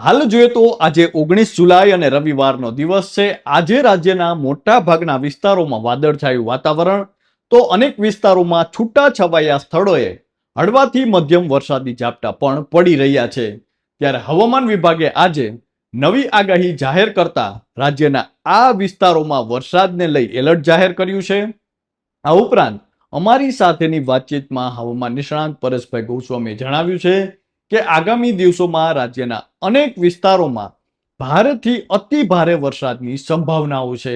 હાલ જોઈએ તો આજે 19 જુલાઈ અને રવિવારનો દિવસ છે. આજે રાજ્યના મોટા ભાગના વિસ્તારોમાં વાદળછાયું વાતાવરણ તો અનેક વિસ્તારોમાં છૂટાછવાયા સ્થળોએ હળવાથી મધ્યમ વરસાદી ઝાપટા પણ પડી રહ્યા છે. ત્યારે હવામાન વિભાગે આજે નવી આગાહી જાહેર કરતા રાજ્યના આ વિસ્તારોમાં વરસાદને લઈ એલર્ટ જાહેર કર્યું છે. આ ઉપરાંત અમારી સાથેની વાતચીતમાં હવામાન નિષ્ણાંત પરેશભાઈ ગોસ્વામીએ જણાવ્યું છે કે આગામી દિવસોમાં રાજ્યના અનેક વિસ્તારોમાં ભારેથી અતિ ભારે વરસાદની સંભાવનાઓ છે.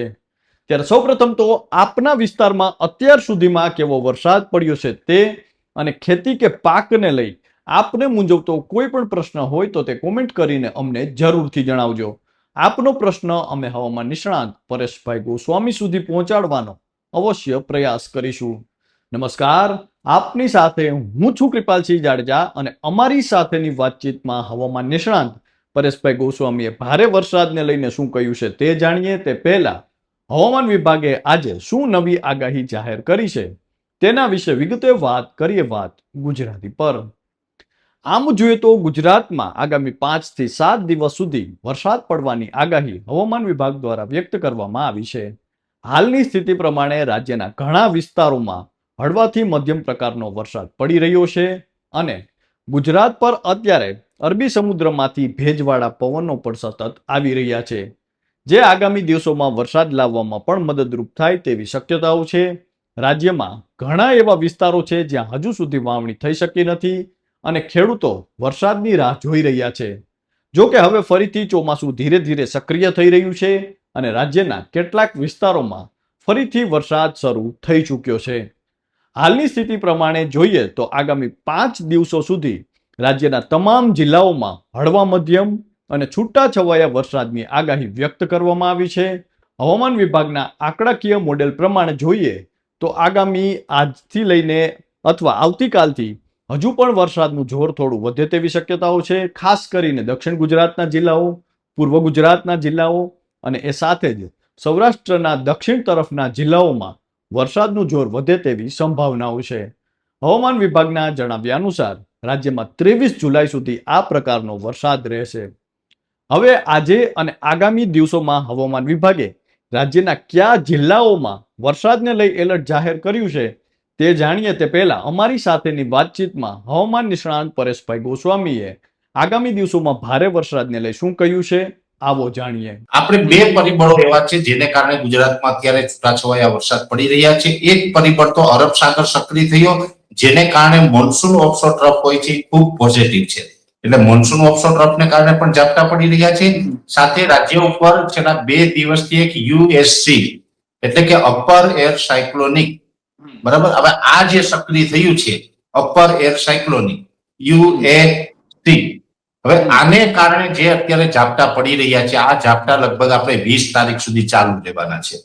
ત્યારે સૌપ્રથમ તો આપના વિસ્તારમાં અત્યાર સુધીમાં કેવો વરસાદ પડ્યો છે તે અને ખેતી કે પાકને લઈ આપને મૂંઝવતો કોઈ પણ પ્રશ્ન હોય તો તે કોમેન્ટ કરીને અમને જરૂરથી જણાવજો. આપનો પ્રશ્ન અમે હવામાન નિષ્ણાંત પરેશભાઈ ગોસ્વામી સુધી પહોંચાડવાનો અવશ્ય પ્રયાસ કરીશું. નમસ્કાર, આપની સાથે હું છું કૃપાલસિંહ જાડેજા અને અમારી સાથેની વાતચીતમાં હવામાન નિષ્ણાંત પરેશભાઈ ગોસ્વામીએ ભારે વરસાદને લઈને શું કહ્યું છે તે જાણીએ તે પહેલા હવામાન વિભાગે આજે શું નવી આગાહી જાહેર કરી છે તેના વિશે વિગતે વાત કરીએ. વાત ગુજરાતી પર. આમ જોઈએ તો ગુજરાતમાં આગામી 5 થી 7 દિવસ સુધી વરસાદ પડવાની આગાહી હવામાન વિભાગ દ્વારા વ્યક્ત કરવામાં આવી છે. હાલની સ્થિતિ પ્રમાણે રાજ્યના ઘણા વિસ્તારોમાં હળવાથી મધ્યમ પ્રકારનો વરસાદ પડી રહ્યો છે અને ગુજરાત પર અત્યારે અરબી સમુદ્રમાંથી ભેજવાળા પવનો પણ સતત આવી રહ્યા છે, જે આગામી દિવસોમાં વરસાદ લાવવામાં પણ મદદરૂપ થાય તેવી શક્યતાઓ છે. રાજ્યમાં ઘણા એવા વિસ્તારો છે જ્યાં હજુ સુધી વાવણી થઈ શકી નથી અને ખેડૂતો વરસાદની રાહ જોઈ રહ્યા છે. જો કે હવે ફરીથી ચોમાસું ધીરે ધીરે સક્રિય થઈ રહ્યું છે અને રાજ્યના કેટલાક વિસ્તારોમાં ફરીથી વરસાદ શરૂ થઈ ચૂક્યો છે. હાલની સ્થિતિ પ્રમાણે જોઈએ તો આગામી 5 દિવસો સુધી રાજ્યના તમામ જિલ્લાઓમાં હળવા મધ્યમ અને છૂટાછવાયા વરસાદની આગાહી વ્યક્ત કરવામાં આવી છે. હવામાન વિભાગના આંકડાકીય મોડેલ પ્રમાણે જોઈએ તો આગામી આજથી લઈને અથવા આવતીકાલથી હજુ પણ વરસાદનું જોર થોડું વધે તેવી શક્યતાઓ છે. ખાસ કરીને દક્ષિણ ગુજરાતના જિલ્લાઓ, પૂર્વ ગુજરાતના જિલ્લાઓ અને એ સાથે જ સૌરાષ્ટ્રના દક્ષિણ તરફના જિલ્લાઓમાં વરસાદનું જોર વધે તેવી સંભાવનાઓ છે. હવામાન વિભાગના જણાવ્યા અનુસાર રાજ્યમાં 23 જુલાઈ સુધી આ પ્રકારનો વરસાદ રહેશે. હવે આજે અને આગામી દિવસોમાં હવામાન વિભાગે રાજ્યના કયા જિલ્લાઓમાં વરસાદને લઈ એલર્ટ જાહેર કર્યું છે તે જાણીએ તે પહેલા અમારી સાથેની વાતચીતમાં હવામાન નિષ્ણાંત પરેશભાઈ ગોસ્વામીએ આગામી દિવસોમાં ભારે વરસાદને લઈ શું કહ્યું છે આવો જાણીએ. આપણે બે પરિબળો એવા છે જેને કારણે ગુજરાતમાં અત્યારે છૂટાછવાયા વરસાદ પડી રહ્યા છે. એક પરિબળ તો અરબ સાગર સક્રિય થયો, જેને કારણે મોન્સૂન ઓફશોર ટ્રફ હોય છે ખૂબ પોઝિટિવ છે. એટલે મોન્સૂન ઓફશોર ટ્રફને કારણે પણ ઝાપટા પડી રહ્યા છે. સાથે રાજ્ય ઉપર છેલ્લા 2 દિવસથી એક યુએસસી એટલે કે અપર એર સાયક્લોનિક, બરાબર, હવે આ જે સક્રિય થયું છે અપર એર સાયક્લોનિક યુએસસી, હવે આને કારણે જે અત્યારે ઝાપટા પડી રહ્યા છે, આ ઝાપટા લગભગ આપણે 20 તારીખ સુધી ચાલુ રહેવાના છે.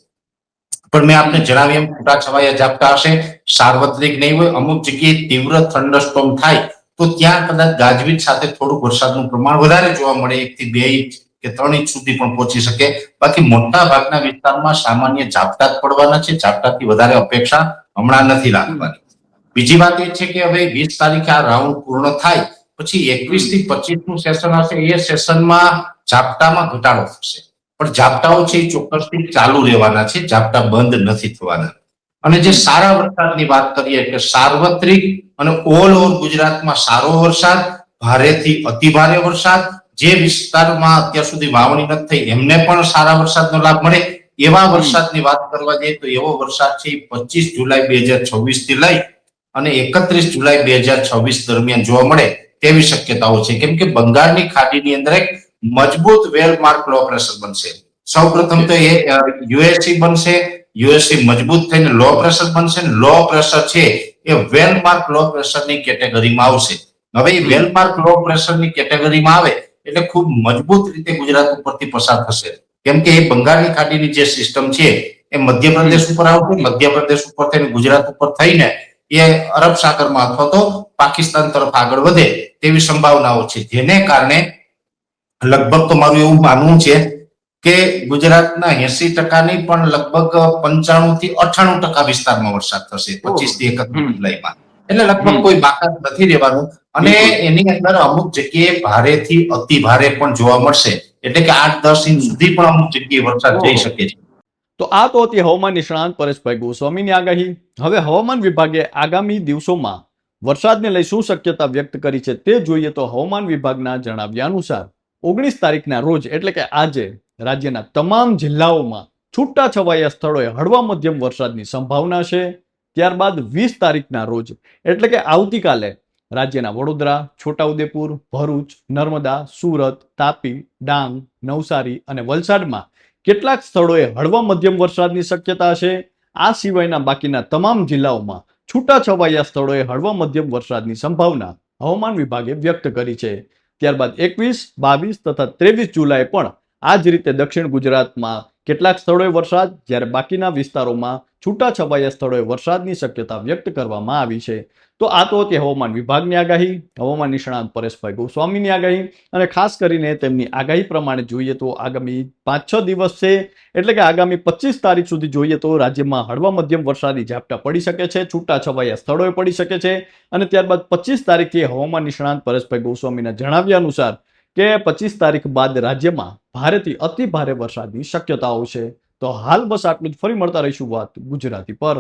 પણ મેં આપને જણાવ્યું એમ છૂટાછવાયા ઝાપટા હશે, સાર્વત્રિક નહીં હોય. અમુક જગ્યાએ તીવ્ર થંડરસ્ટોર્મ થાય તો ત્યાં કદાચ ગાજવીજ સાથે થોડું વરસાદનું પ્રમાણ વધારે જોવા મળે, 1 થી 2 ઇંચ કે 3 ઇંચ સુધી પણ પહોંચી શકે. બાકી મોટા ભાગના વિસ્તારમાં સામાન્ય ઝાપટા જ પડવાના છે. ઝાપટાથી વધારે અપેક્ષા હમણાં નથી રાખવાની. બીજી વાત એ છે કે હવે 20 તારીખે આ રાઉન્ડ પૂર્ણ થાય પછી 21 થી 25 નું સેશન હશે, એ સેશનમાં ઝાપટામાં ઘટાડો થશે. પણ ઝાપટાઓ છે એ ચોક્કસથી ચાલુ રહેવાના છે, ઝાપટા બંધ નથી થવાના. અને જે સારા વરસાદની વાત કરીએ કે સાર્વત્રિક અને ઓલ ઓવર ગુજરાતમાં સારો વરસાદ, ભારેથી અતિ ભારે વરસાદ, જે વિસ્તારમાં અત્યાર સુધી વાવણી નથી થઈ એમને પણ સારા વરસાદનો લાભ મળે એવા વરસાદની વાત કરવા જઈએ તો એવો વરસાદ છે 25 જુલાઈ 2026 થી લઈ અને 31 જુલાઈ 2026 દરમિયાન જોવા મળે તેવી શક્યતાઓ છે. કેમ કે બંગાળની ખાડીની અંદર એક મજબૂત વેલ માર્ક લો પ્રેશર બનશે. સૌપ્રથમ તો એ યુએસસી બનશે, યુએસસી મજબૂત થઈને લો પ્રેશર બનશે. લો પ્રેશર છે એ વેલ માર્ક લો પ્રેશરની કેટેગરીમાં આવશે. હવે એ વેલ માર્ક લો પ્રેશરની કેટેગરીમાં આવે એટલે ખૂબ મજબૂત રીતે ગુજરાત ઉપરથી પસાર થશે. કેમ કે એ બંગાળની ખાડીની જે સિસ્ટમ છે એ મધ્યપ્રદેશ ઉપર આવશે, મધ્યપ્રદેશ ઉપર થઈને ગુજરાત ઉપર થઈને એ અરબ સાગરમાં અથવા તો પાકિસ્તાન તરફ આગળ વધે તેવી સંભાવનાઓ છે. જેને કારણે લગભગ તો મારું એવું માનવું છે કે ગુજરાતના 80% નહીં પણ લગભગ 95 થી 98% વિસ્તારમાં વરસાદ થશે 25 થી 31 જુલાઈમાં. એટલે લગભગ કોઈ બાકાત નથી રહેવાનું અને બિલકુલ. એની અંદર અમુક જગ્યાએ ભારેથી અતિ ભારે પણ જોવા મળશે, એટલે કે 8-10 ઇંચ સુધી પણ અમુક જગ્યાએ વરસાદ જઈ ઓહો. શકે છે. તો આ તો હતી હવામાન નિષ્ણાંત પરેશભાઈ ગોસ્વામીની આગાહી. હવે હવામાન વિભાગે આગામી દિવસોમાં વરસાદને લઈ શું શક્યતા વ્યક્ત કરી છે તે જોઈએ તો હવામાન વિભાગના જણાવ્યા અનુસાર 19 તારીખના રોજ એટલે કે આજે રાજ્યના તમામ જિલ્લાઓમાં છૂટાછવાયા સ્થળોએ હળવા મધ્યમ વરસાદની સંભાવના છે. ત્યારબાદ 20 તારીખના રોજ એટલે કે આવતીકાલે રાજ્યના વડોદરા, છોટાઉદેપુર, ભરૂચ, નર્મદા, સુરત, તાપી, ડાંગ, નવસારી અને વલસાડમાં કેટલાક સ્થળોએ હળવા મધ્યમ વરસાદની શક્યતા છે. આ સિવાયના બાકીના તમામ જિલ્લાઓમાં છૂટાછવાયા સ્થળોએ હળવા મધ્યમ વરસાદની સંભાવના હવામાન વિભાગે વ્યક્ત કરી છે. ત્યારબાદ 21, 22 તથા 23 જુલાઈ પણ આ જ રીતે દક્ષિણ ગુજરાતમાં કેટલાક સ્થળોએ વરસાદ, જ્યારે બાકીના વિસ્તારોમાં છૂટાછવાયા સ્થળોએ વરસાદની શક્યતા વ્યક્ત કરવામાં આવી છે. તો આ તો હતી હવામાન વિભાગની આગાહી, હવામાન નિષ્ણાંત પરેશભાઈ ગોસ્વામીની આગાહી. અને ખાસ કરીને તેમની આગાહી પ્રમાણે જોઈએ તો આગામી 5-6 દિવસ છે, એટલે કે આગામી 25 તારીખ સુધી જોઈએ તો રાજ્યમાં હળવા મધ્યમ વરસાદી ઝાપટા પડી શકે છે, છૂટાછવાયા સ્થળોએ પડી શકે છે. અને ત્યારબાદ 25 તારીખથી હવામાન નિષ્ણાંત પરેશભાઈ ગોસ્વામીના જણાવ્યા અનુસાર કે 25 તારીખ બાદ રાજ્યમાં ભારેથી અતિ ભારે વરસાદની શક્યતાઓ છે. તો હાલ બસ આટલું જ. ફરી મળતા રહીશું વાત ગુજરાતી પર.